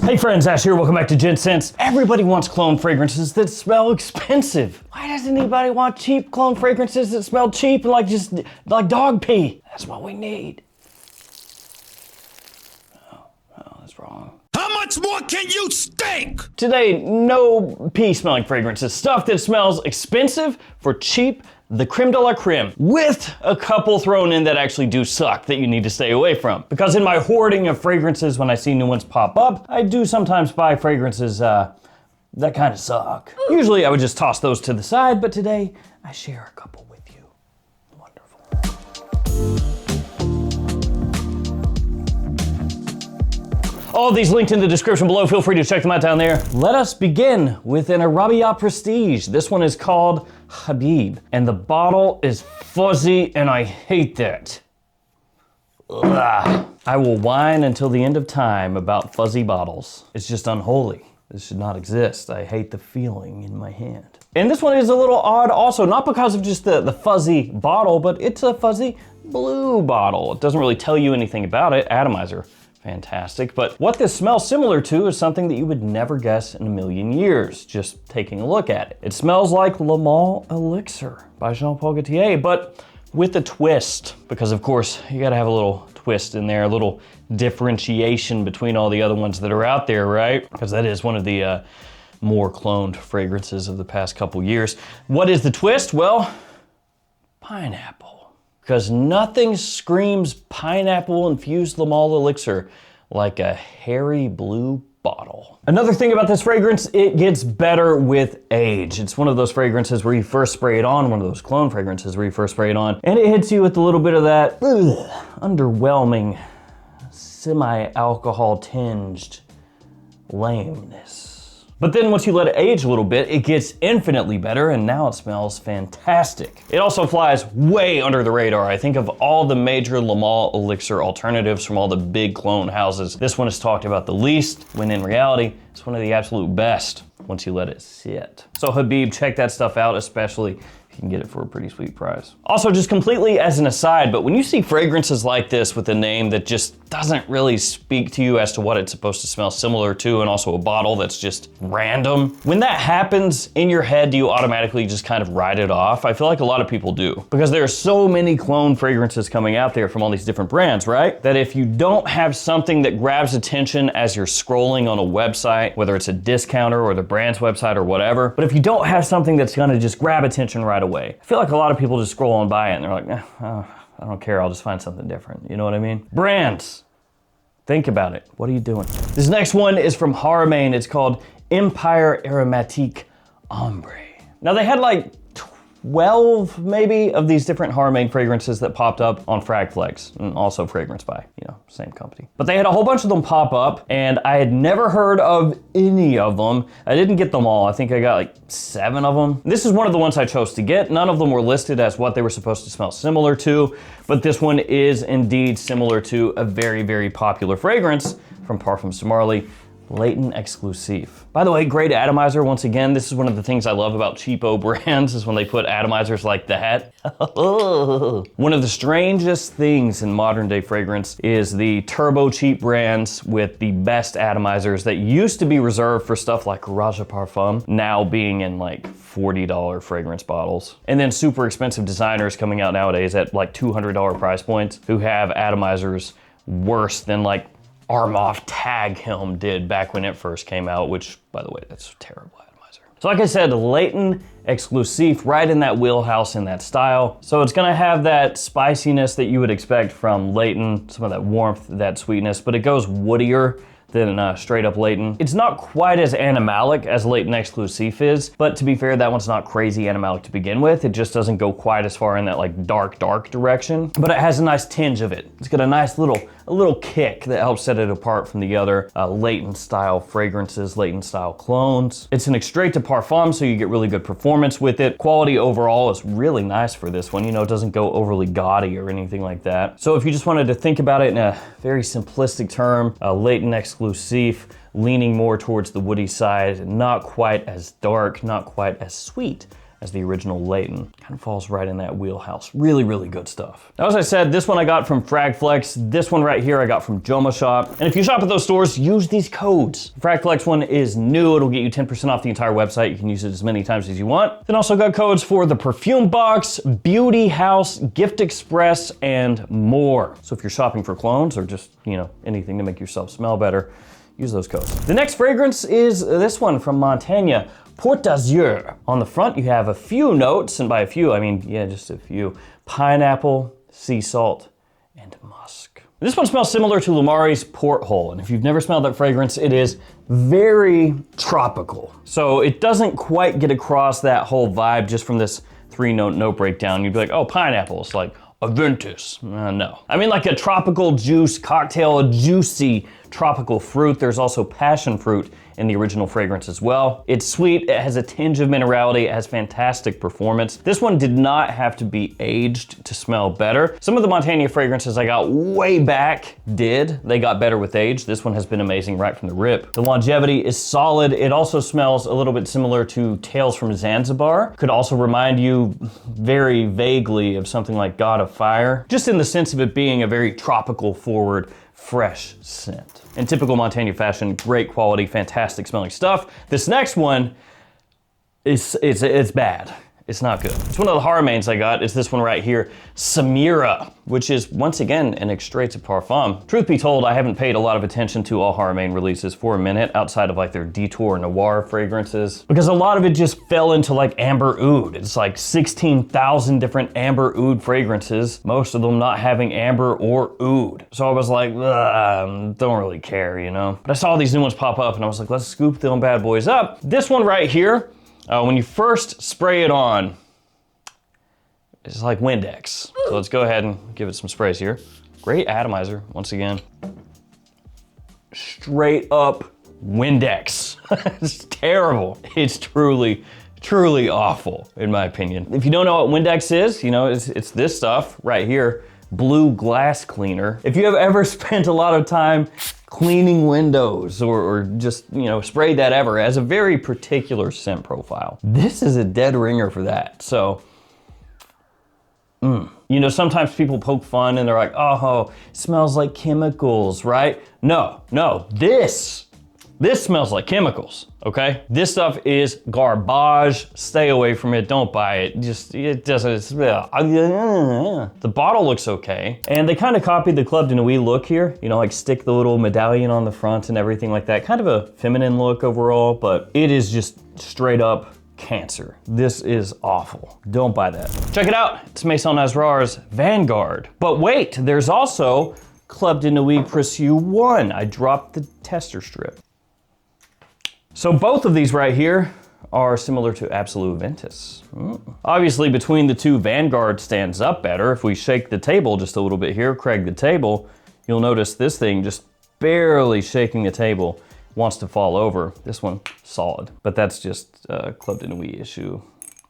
Hey friends, Ash here, welcome back to Gents. Everybody wants cologne fragrances that smell expensive. Why doesn't anybody want cheap cologne fragrances that smell cheap and like dog pee? That's what we need. Oh, that's wrong. How much more can you stink? Today, no pee smelling fragrances. Stuff that smells expensive for cheap, the creme de la creme, with a couple thrown in that actually do suck that you need to stay away from. Because in my hoarding of fragrances, when I see new ones pop up, I do sometimes buy fragrances that kind of suck. Usually I would just toss those to the side, but today I share a couple with you. Wonderful. All of these linked in the description below. Feel free to check them out down there. Let us begin with an Aromatic Prestige. This one is called Khabib, and the bottle is fuzzy, and I hate that. Ugh. I will whine until the end of time about fuzzy bottles. It's just unholy. This should not exist. I hate the feeling in my hand. And this one is a little odd also, not because of just the fuzzy bottle, but it's a fuzzy blue bottle. It doesn't really tell you anything about it. Atomizer. Fantastic, but what this smells similar to is something that you would never guess in a million years, just taking a look at it. It smells like Le Mans Elixir by Jean-Paul Gaultier, but with a twist, because of course, you gotta have a little twist in there, a little differentiation between all the other ones that are out there, right? Because that is one of the more cloned fragrances of the past couple years. What is the twist? Well, pineapple. Because nothing screams pineapple infused Le Mans Elixir like a hairy blue bottle. Another thing about this fragrance, it gets better with age. It's one of those fragrances where you first spray it on, one of those clone fragrances where you first spray it on, and it hits you with a little bit of that underwhelming, semi-alcohol tinged lameness. But then once you let it age a little bit, it gets infinitely better, and now it smells fantastic. It also flies way under the radar. I think of all the major Le Mans Elixir alternatives from all the big clone houses, this one is talked about the least, when in reality, it's one of the absolute best once you let it sit. So Khabib, check that stuff out, especially you can get it for a pretty sweet price. Also, just completely as an aside, but when you see fragrances like this with a name that just doesn't really speak to you as to what it's supposed to smell similar to, and also a bottle that's just random, when that happens in your head, do you automatically just kind of write it off? I feel like a lot of people do, because there are so many clone fragrances coming out there from all these different brands, right? That if you don't have something that grabs attention as you're scrolling on a website, whether it's a discounter or the brand's website or whatever, but if you don't have something that's gonna just grab attention right away, I feel like a lot of people just scroll on by it and they're like, I don't care, I'll just find something different. You know what I mean? Brands, think about it. What are you doing? This next one is from Haramain. It's called Empire Aromatic Ombre. Now they had like 12 maybe of these different Haramain fragrances that popped up on Fragflex, and also Fragrance by, same company. But they had a whole bunch of them pop up, and I had never heard of any of them. I didn't get them all. I think I got like 7 of them. This is one of the ones I chose to get. None of them were listed as what they were supposed to smell similar to, but this one is indeed similar to a very, very popular fragrance from Parfums de Marly, Latent Exclusive. By the way, great atomizer. Once again, this is one of the things I love about cheapo brands is when they put atomizers like that. One of the strangest things in modern day fragrance is the turbo cheap brands with the best atomizers that used to be reserved for stuff like Raja Parfum, now being in like $40 fragrance bottles. And then super expensive designers coming out nowadays at like $200 price points who have atomizers worse than like Armaf Tag Helm did back when it first came out, which, by the way, that's a terrible atomizer. So like I said, Latent Exclusive, right in that wheelhouse in that style. So it's gonna have that spiciness that you would expect from Latent, some of that warmth, that sweetness, but it goes woodier than straight up Latent. It's not quite as animalic as Latent Exclusive is, but to be fair, that one's not crazy animalic to begin with. It just doesn't go quite as far in that like dark direction, but it has a nice tinge of it. It's got a nice little kick that helps set it apart from the other Latent style fragrances, Latent style clones. It's an extrait de parfum, so you get really good performance with it. Quality overall is really nice for this one. It doesn't go overly gaudy or anything like that. So if you just wanted to think about it in a very simplistic term, Latent Exclusive, leaning more towards the woody side, not quite as dark, not quite as sweet as the original Leighton. Kind of falls right in that wheelhouse. Really, really good stuff. Now, as I said, this one I got from Fragflex. This one right here I got from JOMASHOP. And if you shop at those stores, use these codes. The Fragflex one is new. It'll get you 10% off the entire website. You can use it as many times as you want. Then also got codes for the Perfume Box, Beauty House, Gift Express, and more. So if you're shopping for clones or just, anything to make yourself smell better, use those codes. The next fragrance is this one from Montagne, Porte d'Azur. On the front, you have a few notes, and by a few, I mean, just a few. Pineapple, sea salt, and musk. This one smells similar to Lumari's Porthole, and if you've never smelled that fragrance, it is very tropical. So it doesn't quite get across that whole vibe just from this 3-note breakdown. You'd be like, oh, pineapple. It's like Aventus. No. I mean like a tropical juice cocktail, a juicy tropical fruit. There's also passion fruit in the original fragrance as well. It's sweet, it has a tinge of minerality, it has fantastic performance. This one did not have to be aged to smell better. Some of the Montagne fragrances I got way back did. They got better with age. This one has been amazing right from the rip. The longevity is solid. It also smells a little bit similar to Tales from Zanzibar. Could also remind you very vaguely of something like God of Fire, just in the sense of it being a very tropical forward, fresh scent. In typical Montagne fashion, great quality, fantastic smelling stuff. This next one it's bad. It's not good. It's one of the Haramains I got. It's this one right here, Sameera, which is once again an extrait de parfum. Truth be told, I haven't paid a lot of attention to all Haramain releases for a minute outside of like their Detour Noir fragrances, because a lot of it just fell into like amber oud. It's like 16,000 different amber oud fragrances, most of them not having amber or oud. So I was like, don't really care, But I saw these new ones pop up and I was like, let's scoop them bad boys up. This one right here, when you first spray it on, it's like Windex. So let's go ahead and give it some sprays here. Great atomizer, once again. Straight up Windex. It's terrible. It's truly, truly awful, in my opinion. If you don't know what Windex is, it's this stuff right here, blue glass cleaner. If you have ever spent a lot of time cleaning windows or just, sprayed that ever, it has a very particular scent profile. This is a dead ringer for that. So, sometimes people poke fun and they're like, oh, it smells like chemicals, right? No, this smells like chemicals, okay? This stuff is garbage. Stay away from it, don't buy it. It doesn't, the bottle looks okay. And they kind of copied the Club de Nuit look here, like stick the little medallion on the front and everything like that. Kind of a feminine look overall, but it is just straight up cancer. This is awful. Don't buy that. Check it out, it's Maison Nasrar's Vanguard. But wait, there's also Club de Nuit Précieux 1. I dropped the tester strip. So both of these right here are similar to Absolute Aventus. Obviously between the two, Vanguard stands up better. If we shake the table just a little bit here, Craig the table, you'll notice this thing just barely shaking the table wants to fall over. This one, solid. But that's just a Club de Nuit issue,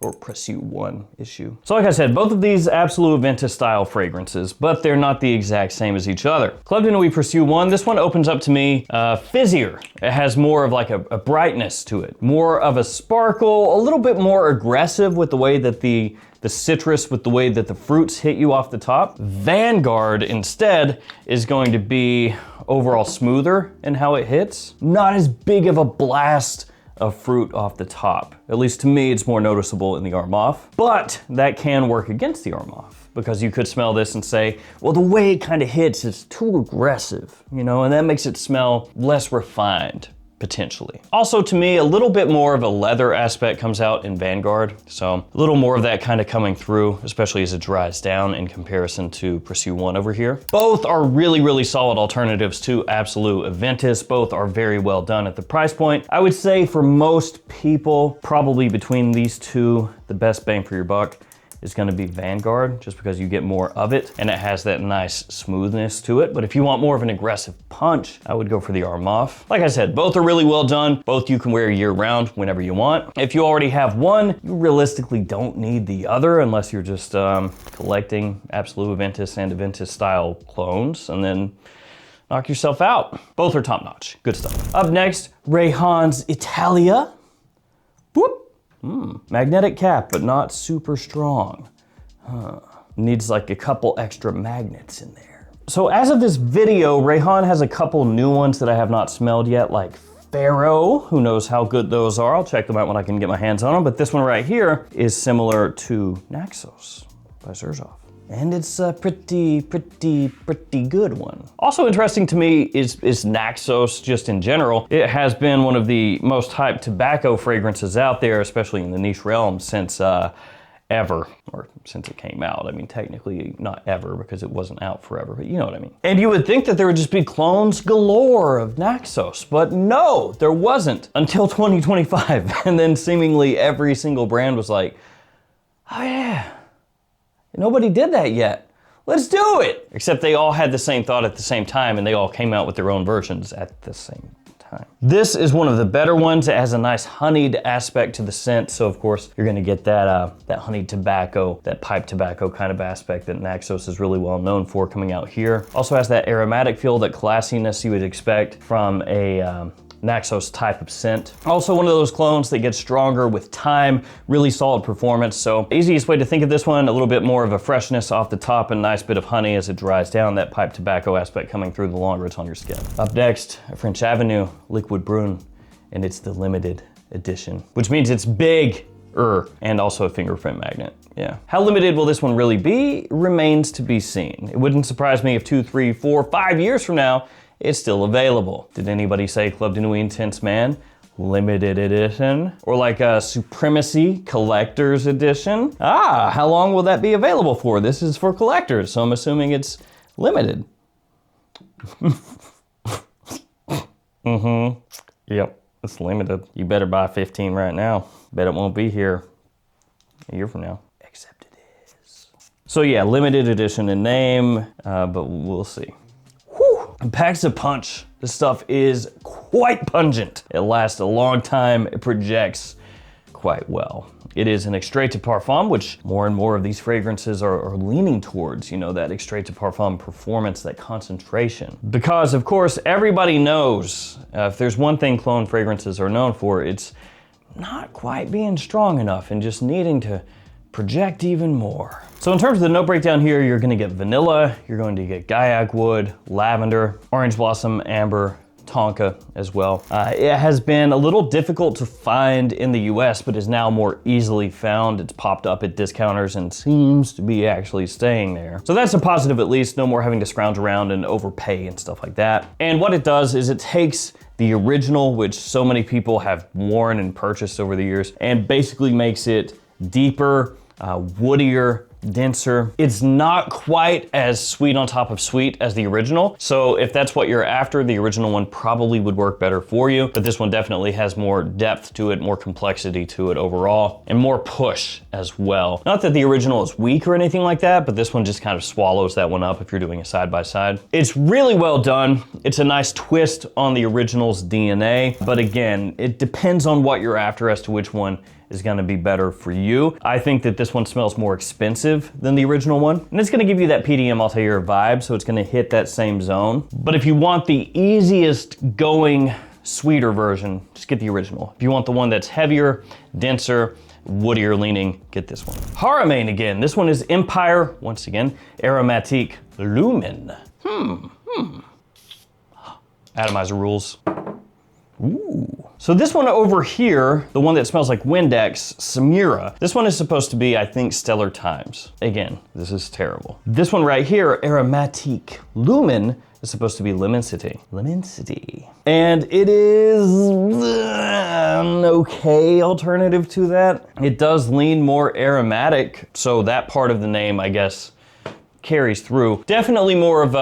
or Précieux 1 issue. So like I said, both of these Absolute Aventus style fragrances, but they're not the exact same as each other. Club de Nuit Précieux 1, this one opens up to me fizzier. It has more of like a brightness to it, more of a sparkle, a little bit more aggressive with the way that the citrus, with the way that the fruits hit you off the top. Vanguard instead is going to be overall smoother in how it hits. Not as big of a blast of fruit off the top. At least to me, it's more noticeable in the arm off, but that can work against the arm off because you could smell this and say, well, the way it kind of hits is too aggressive, and that makes it smell less refined, potentially. Also, to me, a little bit more of a leather aspect comes out in Vanguard, so a little more of that kind of coming through, especially as it dries down in comparison to Précieux 1 over here. Both are really, really solid alternatives to Absolute Aventus. Both are very well done at the price point. I would say for most people, probably between these two, the best bang for your buck is gonna be Vanguard, just because you get more of it and it has that nice smoothness to it. But if you want more of an aggressive punch, I would go for the Arm Off. Like I said, both are really well done. Both you can wear year round whenever you want. If you already have one, you realistically don't need the other unless you're just collecting Absolute Aventus and Aventus style clones, and then knock yourself out. Both are top notch, good stuff. Up next, Rayhaan's Italia. Whoop. Magnetic cap, but not super strong. Needs like a couple extra magnets in there. So as of this video, Rayhaan has a couple new ones that I have not smelled yet, like Pharaoh. Who knows how good those are? I'll check them out when I can get my hands on them. But this one right here is similar to Naxos by Zerzov. And it's a pretty good one. Also interesting to me is Naxos just in general. It has been one of the most hyped tobacco fragrances out there, especially in the niche realm since ever, or since it came out. I mean, technically not ever because it wasn't out forever, but you know what I mean. And you would think that there would just be clones galore of Naxos, but no, there wasn't until 2025. And then seemingly every single brand was like, oh yeah, nobody did that yet. Let's do it. Except they all had the same thought at the same time and they all came out with their own versions at the same time. This is one of the better ones. It has a nice honeyed aspect to the scent. So of course you're gonna get that, that honeyed tobacco, that pipe tobacco kind of aspect that Naxos is really well known for coming out here. Also has that aromatic feel, that classiness you would expect from a, Naxos type of scent. Also one of those clones that gets stronger with time, really solid performance. So easiest way to think of this one, a little bit more of a freshness off the top and nice bit of honey as it dries down, that pipe tobacco aspect coming through the longer it's on your skin. Up next, a French Avenue Liquid Brun, and it's the limited edition, which means it's big. And also a fingerprint magnet, yeah. How limited will this one really be remains to be seen. It wouldn't surprise me if 2, 3, 4, 5 years from now, it's still available. Did anybody say Club de Nuit Intense Man? Limited edition? Or like a Supremacy Collector's Edition? Ah, how long will that be available for? This is for collectors, so I'm assuming it's limited. Yep, it's limited. You better buy 15 right now. Bet it won't be here a year from now. Except it is. So yeah, limited edition in name, but we'll see. Whew, it packs a punch. This stuff is quite pungent. It lasts a long time. It projects quite well. It is an extrait de parfum, which more and more of these fragrances are leaning towards, you know, that extrait de parfum performance, that concentration. Because of course, everybody knows if there's one thing clone fragrances are known for, it's not quite being strong enough and just needing to project even more. So in terms of the note breakdown here, you're gonna get vanilla, you're going to get gaiac wood, lavender, orange blossom, amber, tonka as well. It has been a little difficult to find in the US, but is now more easily found. It's popped up at discounters and seems to be actually staying there. So that's a positive at least, no more having to scrounge around and overpay and stuff like that. And what it does is it takes the original, which so many people have worn and purchased over the years, and basically makes it deeper, woodier, denser. It's not quite as sweet on top of sweet as the original. So if that's what you're after, the original one probably would work better for you, but this one definitely has more depth to it, more complexity to it overall, and more push as well. Not that the original is weak or anything like that, but this one just kind of swallows that one up if you're doing a side by side. It's really well done. It's a nice twist on the original's DNA, but again, it depends on what you're after as to which one is gonna be better for you. I think that this one smells more expensive than the original one, and it's gonna give you that PDM Altair vibe, so it's gonna hit that same zone. But if you want the easiest going sweeter version, just get the original. If you want the one that's heavier, denser, woodier leaning, get this one. Haramain again. This one is Empire, once again, Aromatic Lumen. Atomizer rules. Ooh. So this one over here, the one that smells like Windex, Sameera, this one is supposed to be, I think, Stellar Times. Again, this is terrible. This one right here, Aromatic Lumen, is supposed to be Lemon City. Lemon City. And it is an okay alternative to that. It does lean more aromatic, so that part of the name, I guess, carries through. Definitely more of,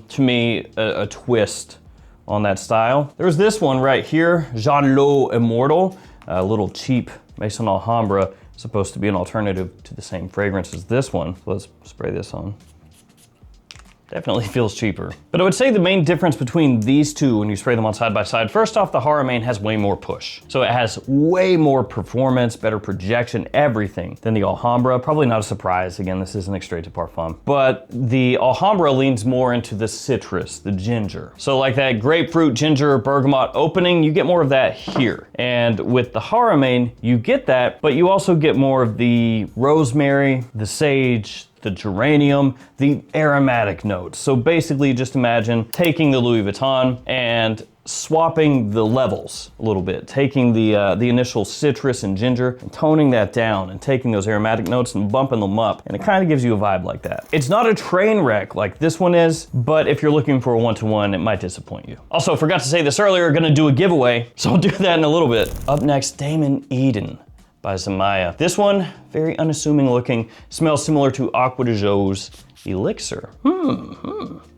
to me, a twist on that style. There's this one right here, Jean Lo Immortal, a little cheap Maison Alhambra, supposed to be an alternative to the same fragrance as this one. So let's spray this on. Definitely feels cheaper. But I would say the main difference between these two when you spray them on side by side, first off, the Haramain has way more push. So it has way more performance, better projection, everything than the Alhambra. Probably not a surprise. Again, this isn't Extrait de Parfum. But the Alhambra leans more into the citrus, the ginger. So like that grapefruit, ginger, bergamot opening, you get more of that here. And with the Haramain, you get that, but you also get more of the rosemary, the sage, the geranium, the aromatic notes. So basically just imagine taking the Louis Vuitton and swapping the levels a little bit, taking the initial citrus and ginger and toning that down and taking those aromatic notes and bumping them up. And it kind of gives you a vibe like that. It's not a train wreck like this one is, but if you're looking for a one-to-one, it might disappoint you. Also, forgot to say this earlier, gonna do a giveaway, so I'll do that in a little bit. Up next, Daiman Eden by Zimaya. This one, very unassuming looking, smells similar to Aqua de Jo's Elixir.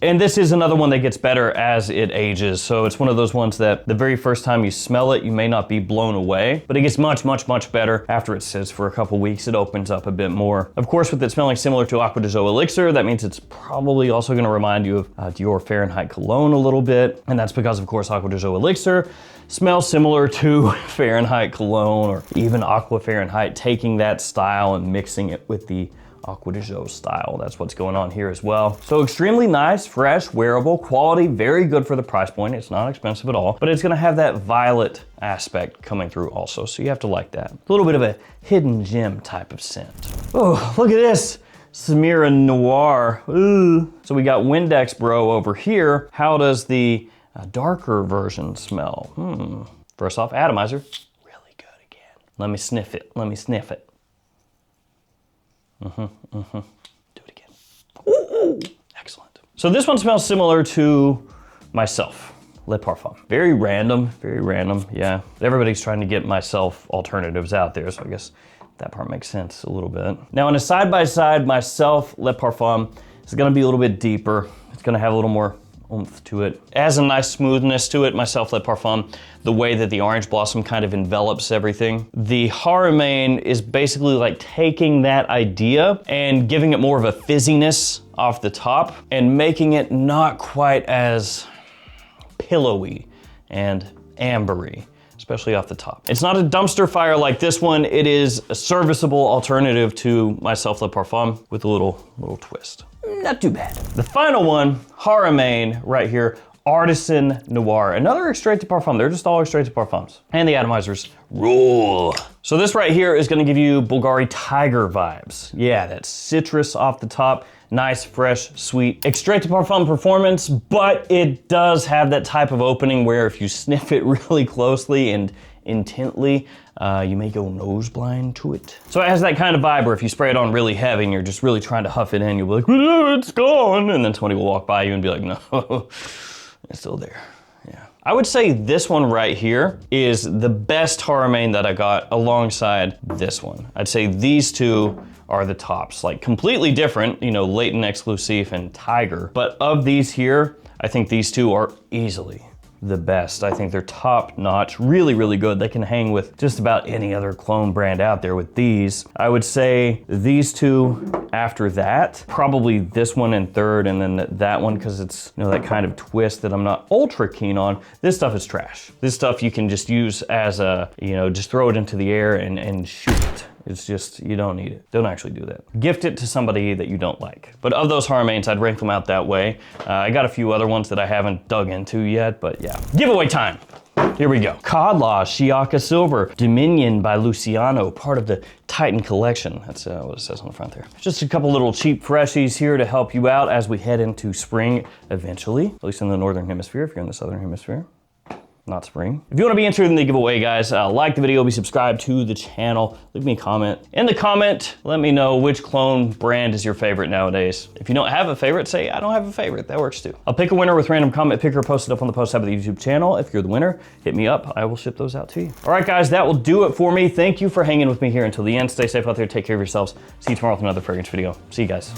And this is another one that gets better as it ages. So it's one of those ones that the very first time you smell it, you may not be blown away, but it gets much, much, much better after it sits for a couple weeks. It opens up a bit more. Of course, with it smelling similar to Aqua de Jo Elixir, that means it's probably also gonna remind you of Dior Fahrenheit Cologne a little bit. And that's because, of course, Aqua de Jo Elixir smells similar to Fahrenheit Cologne or even Aqua Fahrenheit, taking that style and mixing it with the Aqua de Jo style. That's what's going on here as well. So extremely nice, fresh, wearable, quality, very good for the price point. It's not expensive at all, but it's gonna have that violet aspect coming through also, so you have to like that. A little bit of a hidden gem type of scent. Oh, look at this. Sameera Noir. Ooh. So we got Windex Bro over here. How does the darker version smell? First off, atomizer. Really good again. Let me sniff it. Let me sniff it. Do it again. Ooh, excellent. So this one smells similar to Myself, Le Parfum. Very random, yeah. Everybody's trying to get Myself alternatives out there, so I guess that part makes sense a little bit. Now in a side-by-side, Myself, Le Parfum is gonna be a little bit deeper. It's gonna have a little more oomph to it. It has a nice smoothness to it, Myself Le Parfum, the way that the orange blossom kind of envelops everything. The Haramain is basically like taking that idea and giving it more of a fizziness off the top and making it not quite as pillowy and ambery, especially off the top. It's not a dumpster fire like this one. It is a serviceable alternative to Myself Le Parfum with a little twist. Not too bad. The final one, Haramain right here, Artisan Noir. Another Extrait de Parfum. They're just all Extrait de Parfums. And the atomizers rule. So this right here is gonna give you Bulgari Tiger vibes. Yeah, that citrus off the top. Nice, fresh, sweet. Extrait de Parfum performance, but it does have that type of opening where if you sniff it really closely and intently, you may go nose blind to it. So it has that kind of vibe where if you spray it on really heavy and you're just really trying to huff it in, you'll be like, oh, it's gone. And then somebody will walk by you and be like, no, it's still there. Yeah. I would say this one right here is the best Haramain that I got alongside this one. I'd say these two are the tops, like completely different, you know, Leighton Exclusive and Tiger. But of these here, I think these two are easily the best. I think they're top notch, really, really good. They can hang with just about any other clone brand out there with these. I would say these two after that, probably this one in third and then that one because it's, you know, that kind of twist that I'm not ultra keen on. This stuff is trash. This stuff you can just use as a, you know, just throw it into the air and shoot it. It's just, you don't need it. Don't actually do that. Gift it to somebody that you don't like. But of those Haramains, I'd rank them out that way. I got a few other ones that I haven't dug into yet, but yeah. Giveaway time. Here we go. Codlaw Shiaka Silver, Dominion by Luciano, part of the Titan collection. That's what it says on the front there. Just a couple little cheap freshies here to help you out as we head into spring eventually, at least in the Northern Hemisphere, if you're in the Southern Hemisphere. Not spring. If you want to be entered in the giveaway, guys, like the video, be subscribed to the channel, leave me a comment. In the comment, let me know which clone brand is your favorite nowadays. If you don't have a favorite, say, I don't have a favorite. That works too. I'll pick a winner with random comment picker posted up on the post tab of the YouTube channel. If you're the winner, hit me up. I will ship those out to you. All right, guys, that will do it for me. Thank you for hanging with me here until the end. Stay safe out there. Take care of yourselves. See you tomorrow with another fragrance video. See you guys.